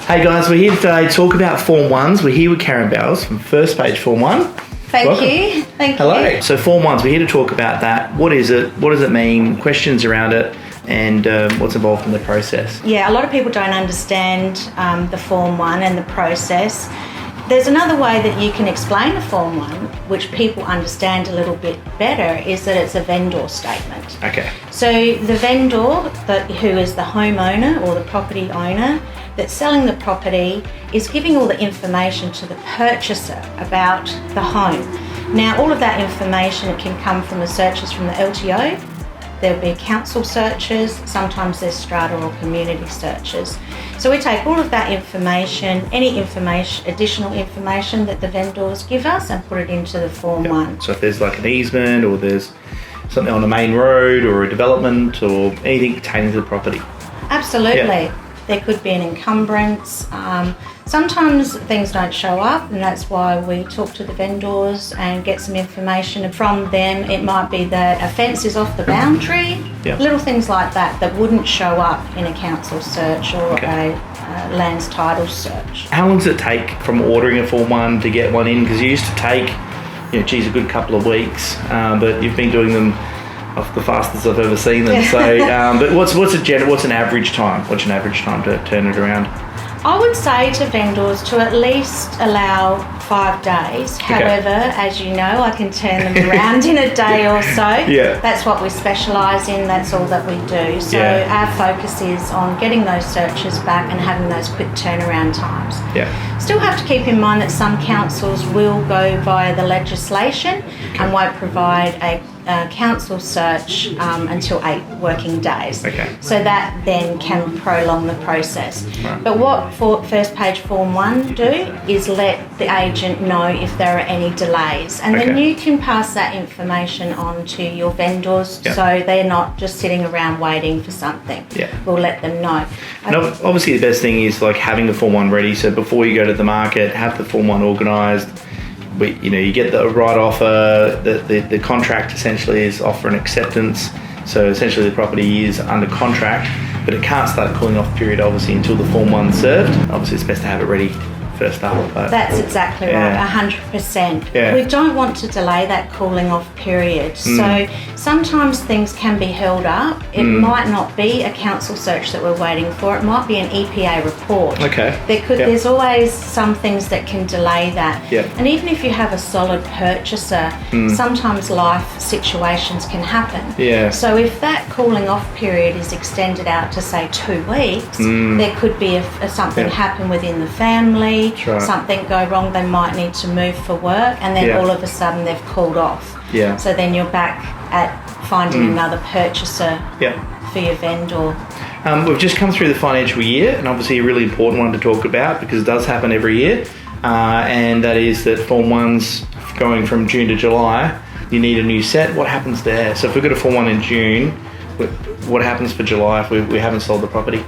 Hey guys, we're here today to talk about Form 1s. We're here with Karen Bowles from First Page Form 1. Thank you. Hello. So Form 1s, we're here to talk about that. What is it? What does it mean? Questions around it and what's involved in the process. Yeah, a lot of people don't understand the Form 1 and the process. There's another way that you can explain the Form 1, which people understand a little bit better, is that it's a vendor statement. Okay. So the vendor, who is the homeowner or the property owner that's selling the property, is giving all the information to the purchaser about the home. Now, all of that information can come from the searches from the LTO. There'll be council searches, sometimes there's strata or community searches. So we take all of that information, any information, additional information that the vendors give us, and put it into the Form 1. So if there's like an easement or there's something on a main road or a development or anything pertaining to the property. Absolutely. Yeah. There could be an encumbrance. Sometimes things don't show up, and that's why we talk to the vendors and get some information from them. It might be that a fence is off the boundary, little things like that wouldn't show up in a council search or a lands title search. How long does it take from ordering a Form 1 to get one in? Because you used to take, a good couple of weeks, but you've been doing them off the fastest I've ever seen them. So, but what's an average time? What's an average time to turn it around? I would say to vendors to at least allow 5 days. However, as you know, I can turn them around in a day or so. Yeah. That's what we specialise in. That's all that we do. So our focus is on getting those searches back and having those quick turnaround times. Yeah. Still have to keep in mind that some councils will go via the legislation and won't provide a council search until 8 working days. Okay. So that then can prolong the process. Right. But what First Page Form 1 do is let the agent know if there are any delays, and then you can pass that information on to your vendors so they're not just sitting around waiting for something. Yeah. We'll let them know. And obviously the best thing is like having the Form 1 ready, so before you go to the market, have the Form 1 organised. You get the right offer. The contract essentially is offer and acceptance. So essentially the property is under contract, but it can't start a cooling off period obviously until the Form 1 is served. Obviously it's best to have it ready first up. That's exactly right, 100%. Yeah. We don't want to delay that cooling off period. So sometimes things can be held up. It might not be a council search that we're waiting for. It might be an EPA report. Okay. There's always some things that can delay that. Yeah. And even if you have a solid purchaser, sometimes life situations can happen. Yeah. So if that cooling off period is extended out to say 2 weeks, there could be something happen within the family. Right. Something go wrong, they might need to move for work, and then all of a sudden they've called off. Yeah. So then you're back at finding another purchaser for your vendor. We've just come through the financial year, and obviously a really important one to talk about because it does happen every year, and that is that Form 1's going from June to July, you need a new set. What happens there? So if we've got a Form 1 in June, what happens for July if we haven't sold the property?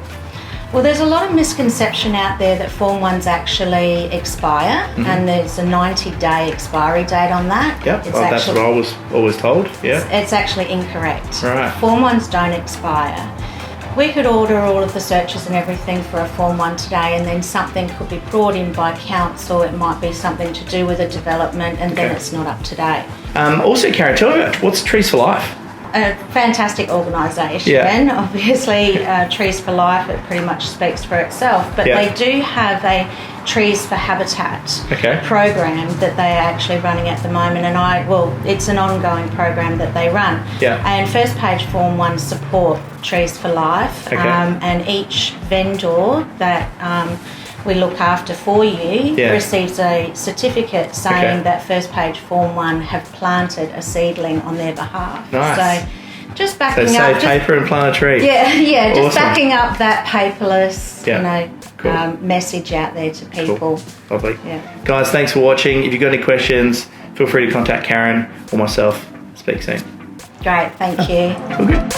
Well, there's a lot of misconception out there that Form 1s actually expire, and there's a 90-day expiry date on that. Yep, that's what I was always told. Yeah, it's actually incorrect. Right. Form 1s don't expire. We could order all of the searches and everything for a Form 1 today, and then something could be brought in by council. It might be something to do with a development, and then it's not up to date. Also, Karen, tell me about what's Trees for Life? A fantastic organisation, and obviously Trees for Life, it pretty much speaks for itself, but they do have a Trees for Habitat program that they are actually running at the moment, and it's an ongoing program that they run. And First Page Form 1 support Trees for Life, and each vendor that we look after for you receives a certificate saying that First Page Form 1 have planted a seedling on their behalf. Nice. So just backing up. So save paper and plant a tree. Yeah, just backing up that paperless, Cool. message out there to people. Cool. Lovely. Yeah. Guys, thanks for watching. If you've got any questions, feel free to contact Karen or myself. Speak soon. Great, thank you. All good.